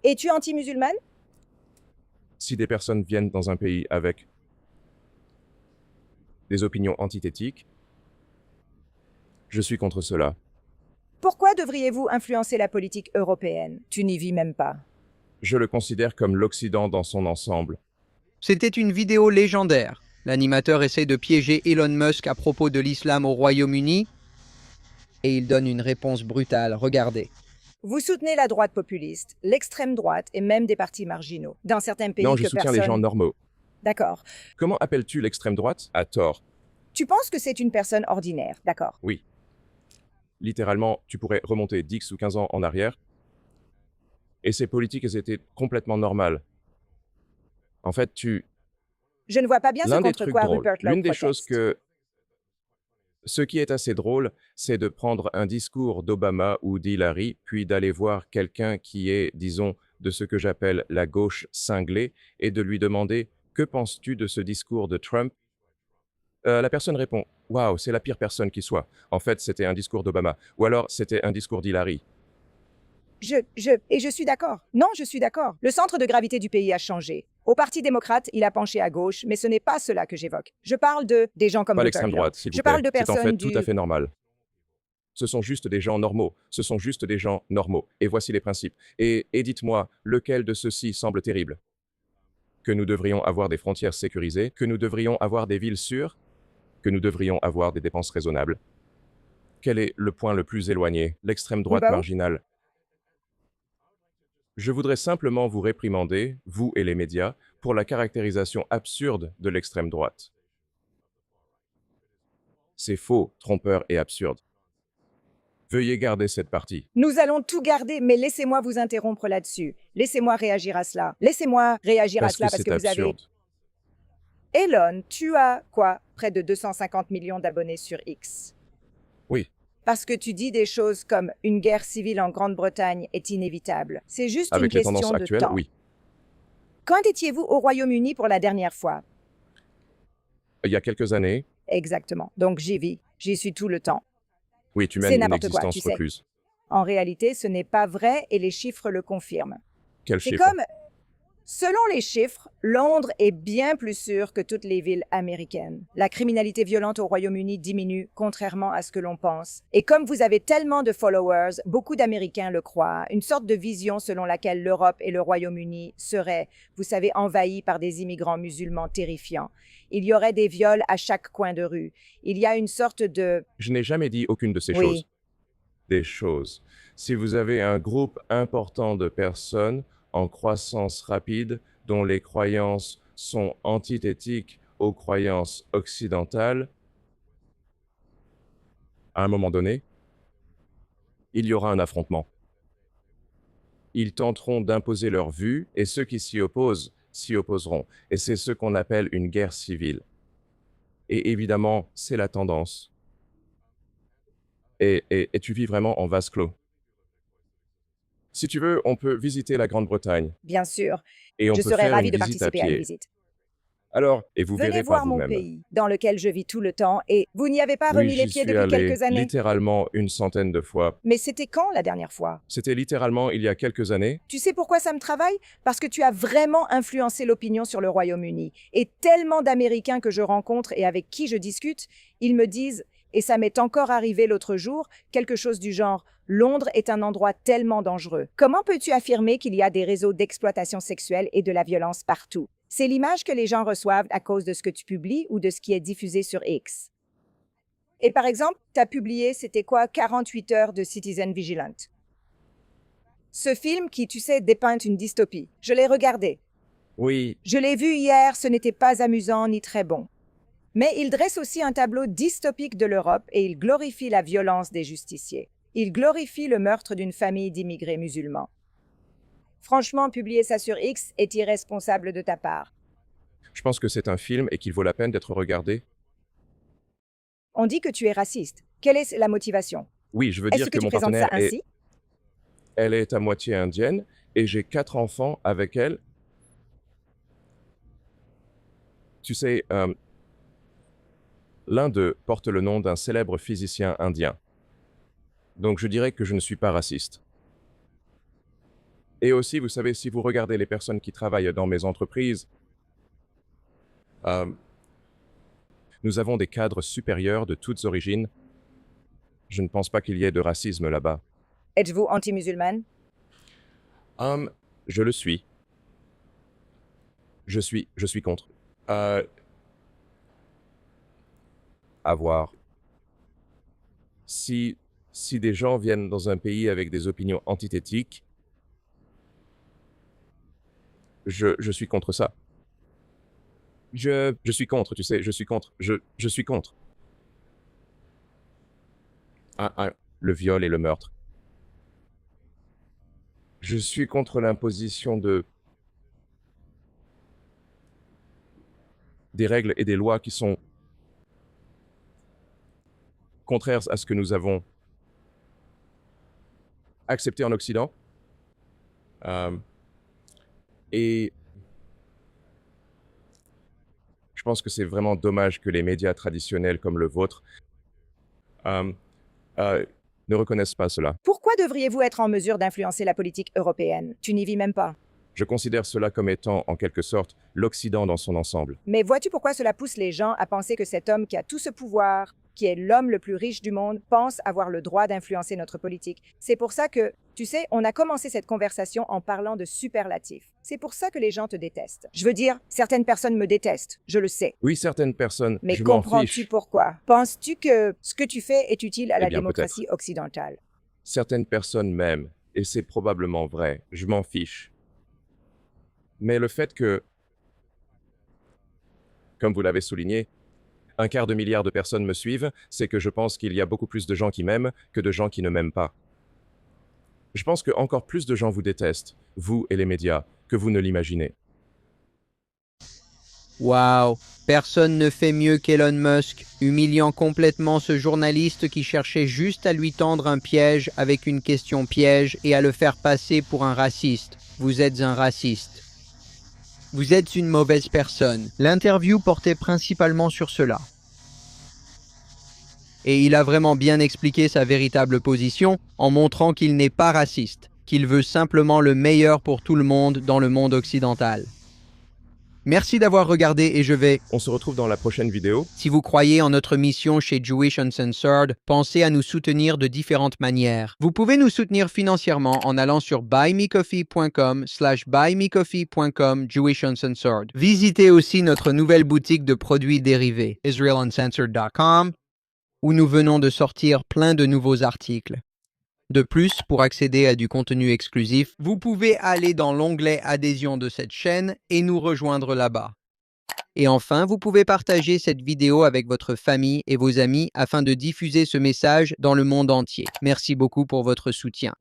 Es-tu anti-musulmane? Si des personnes viennent dans un pays avec des opinions antithétiques, je suis contre cela. Pourquoi devriez-vous influencer la politique européenne? Tu n'y vis même pas. Je le considère comme l'Occident dans son ensemble. C'était une vidéo légendaire. L'animateur essaie de piéger Elon Musk à propos de l'islam au Royaume-Uni et il donne une réponse brutale. Regardez. Vous soutenez la droite populiste, l'extrême droite et même des partis marginaux. Dans certains pays Non, que je soutiens personne... les gens normaux. D'accord. Comment appelles-tu l'extrême droite? À tort. Tu penses que c'est une personne ordinaire, d'accord. Oui. Littéralement, tu pourrais remonter 10 ou 15 ans en arrière, et ces politiques étaient complètement normales. En fait, Je ne vois pas bien ce l'un des contre trucs quoi drôles, Rupert Lowe l'une des choses proteste. ce qui est assez drôle, c'est de prendre un discours d'Obama ou d'Hillary, puis d'aller voir quelqu'un qui est, disons, de ce que j'appelle la gauche cinglée, et de lui demander « Que penses-tu de ce discours de Trump ?» La personne répond « Waouh, c'est la pire personne qui soit. En fait, c'était un discours d'Obama. Ou alors, c'était un discours d'Hillary. » Et je suis d'accord. Non, je suis d'accord. Le centre de gravité du pays a changé. Au Parti démocrate, il a penché à gauche, mais ce n'est pas cela que j'évoque. Je parle des gens comme Pas Rupert l'extrême Lowe. droite, s'il vous Je plaît. parle de C'est en fait personnes tout à fait normal. Ce sont juste des gens normaux. Ce sont juste des gens normaux. Et voici les principes. Et dites-moi, lequel de ceux-ci semble terrible? Que nous devrions avoir des frontières sécurisées, que nous devrions avoir des villes sûres, que nous devrions avoir des dépenses raisonnables. Quel est le point le plus éloigné? L'extrême droite Bah oui. marginale. Je voudrais simplement vous réprimander, vous et les médias, pour la caractérisation absurde de l'extrême droite. C'est faux, trompeur et absurde. Veuillez garder cette partie. Nous allons tout garder, mais laissez-moi vous interrompre là-dessus. Laissez-moi réagir à cela. Laissez-moi réagir à Parce cela que parce c'est que vous avez... absurde. Elon, tu as quoi? Près de 250 millions d'abonnés sur X. Oui, Parce que tu dis des choses comme une guerre civile en Grande-Bretagne est inévitable. C'est juste une avec les tendances question de actuelles, temps. oui. Quand étiez-vous au Royaume-Uni pour la dernière fois? Il y a quelques années, Exactement. Donc j'y vis. J'y suis tout le temps. oui, tu C'est mènes une n'importe quoi, existence tu sais. recluse. En réalité, ce n'est pas vrai et les chiffres le confirment. Quel C'est chiffre? comme... Selon les chiffres, Londres est bien plus sûr que toutes les villes américaines. La criminalité violente au Royaume-Uni diminue, contrairement à ce que l'on pense. Et comme vous avez tellement de followers, beaucoup d'Américains le croient. Une sorte de vision selon laquelle l'Europe et le Royaume-Uni seraient, vous savez, envahis par des immigrants musulmans terrifiants. Il y aurait des viols à chaque coin de rue. Il y a une sorte de... Je n'ai jamais dit aucune de ces Oui. choses. Des choses. Si vous avez un groupe important de personnes en croissance rapide dont les croyances sont antithétiques aux croyances occidentales, à un moment donné, il y aura un affrontement. Ils tenteront d'imposer leur vue et ceux qui s'y opposent s'y opposeront. Et c'est ce qu'on appelle une guerre civile. Et évidemment, c'est la tendance. Et tu vis vraiment en vase clos. Si tu veux, on peut visiter la Grande-Bretagne Bien sûr, et on je peut serais faire ravie une de visite à participer à une pied. visite. Alors, et vous Venez verrez voir par mon vous-même. pays, dans lequel je vis tout le temps, et vous n'y avez pas Oui, remis les j'y pieds suis depuis allé quelques années. littéralement une centaine de fois. Mais c'était quand la dernière fois? C'était littéralement il y a quelques années. Tu sais pourquoi ça me travaille? Parce que tu as vraiment influencé l'opinion sur le Royaume-Uni. Et tellement d'Américains que je rencontre et avec qui je discute, ils me disent, et ça m'est encore arrivé l'autre jour, quelque chose du genre « Londres est un endroit tellement dangereux ». Comment peux-tu affirmer qu'il y a des réseaux d'exploitation sexuelle et de la violence partout? C'est l'image que les gens reçoivent à cause de ce que tu publies ou de ce qui est diffusé sur X. Et par exemple, tu as publié, c'était quoi, 48 heures de Citizen Vigilant. Ce film qui, tu sais, dépeint une dystopie. Je l'ai regardé. Oui, Je l'ai vu hier, ce n'était pas amusant ni très bon. Mais il dresse aussi un tableau dystopique de l'Europe et il glorifie la violence des justiciers. Il glorifie le meurtre d'une famille d'immigrés musulmans. Franchement, publier ça sur X est irresponsable de ta part. je pense que c'est un film et qu'il vaut la peine d'être regardé. On dit que tu es raciste. Quelle est la motivation? Oui, je veux Est-ce dire que que tu mon présentes ça partenaire ainsi? elle est à moitié indienne et j'ai 4 enfants avec elle. Tu sais, l'un d'eux porte le nom d'un célèbre physicien indien. Donc je dirais que je ne suis pas raciste. Et aussi, vous savez, si vous regardez les personnes qui travaillent dans mes entreprises, nous avons des cadres supérieurs de toutes origines. Je ne pense pas qu'il y ait de racisme là-bas. Êtes-vous anti-musulmane? Je le suis. Je suis contre. À voir. Si des gens viennent dans un pays avec des opinions antithétiques, je suis contre ça. Je suis contre, tu sais, je suis contre. Je suis contre. Le viol et le meurtre. Je suis contre l'imposition des règles et des lois qui sont contraires à ce que nous avons accepté en Occident. Et je pense que c'est vraiment dommage que les médias traditionnels comme le vôtre ne reconnaissent pas cela. Pourquoi devriez-vous être en mesure d'influencer la politique européenne? Tu n'y vis même pas. Je considère cela comme étant, en quelque sorte, l'Occident dans son ensemble. Mais vois-tu pourquoi cela pousse les gens à penser que cet homme qui a tout ce pouvoir, qui est l'homme le plus riche du monde, pense avoir le droit d'influencer notre politique? C'est pour ça que, tu sais, on a commencé cette conversation en parlant de superlatifs. C'est pour ça que les gens te détestent. Je veux dire, certaines personnes me détestent, je le sais. Oui, certaines personnes, Mais je m'en comprends-tu fiche. pourquoi? Penses-tu que ce que tu fais est utile à la bien, démocratie occidentale? Certaines personnes m'aiment, et c'est probablement vrai, je m'en fiche. Mais le fait que, comme vous l'avez souligné, 1/4 milliard de personnes me suivent, c'est que je pense qu'il y a beaucoup plus de gens qui m'aiment que de gens qui ne m'aiment pas. Je pense que encore plus de gens vous détestent, vous et les médias, que vous ne l'imaginez. Waouh, personne ne fait mieux qu'Elon Musk, humiliant complètement ce journaliste qui cherchait juste à lui tendre un piège avec une question piège et à le faire passer pour un raciste. Vous êtes un raciste. Vous êtes une mauvaise personne. L'interview portait principalement sur cela. Et il a vraiment bien expliqué sa véritable position en montrant qu'il n'est pas raciste, qu'il veut simplement le meilleur pour tout le monde dans le monde occidental. Merci d'avoir regardé et je vais... On se retrouve dans la prochaine vidéo. Si vous croyez en notre mission chez Jewish Uncensored, pensez à nous soutenir de différentes manières. Vous pouvez nous soutenir financièrement en allant sur buymecoffee.com/buymecoffee.com Jewish Uncensored. Visitez aussi notre nouvelle boutique de produits dérivés, israeluncensored.com, où nous venons de sortir plein de nouveaux articles. De plus, pour accéder à du contenu exclusif, vous pouvez aller dans l'onglet adhésion de cette chaîne et nous rejoindre là-bas. Et enfin, vous pouvez partager cette vidéo avec votre famille et vos amis afin de diffuser ce message dans le monde entier. Merci beaucoup pour votre soutien.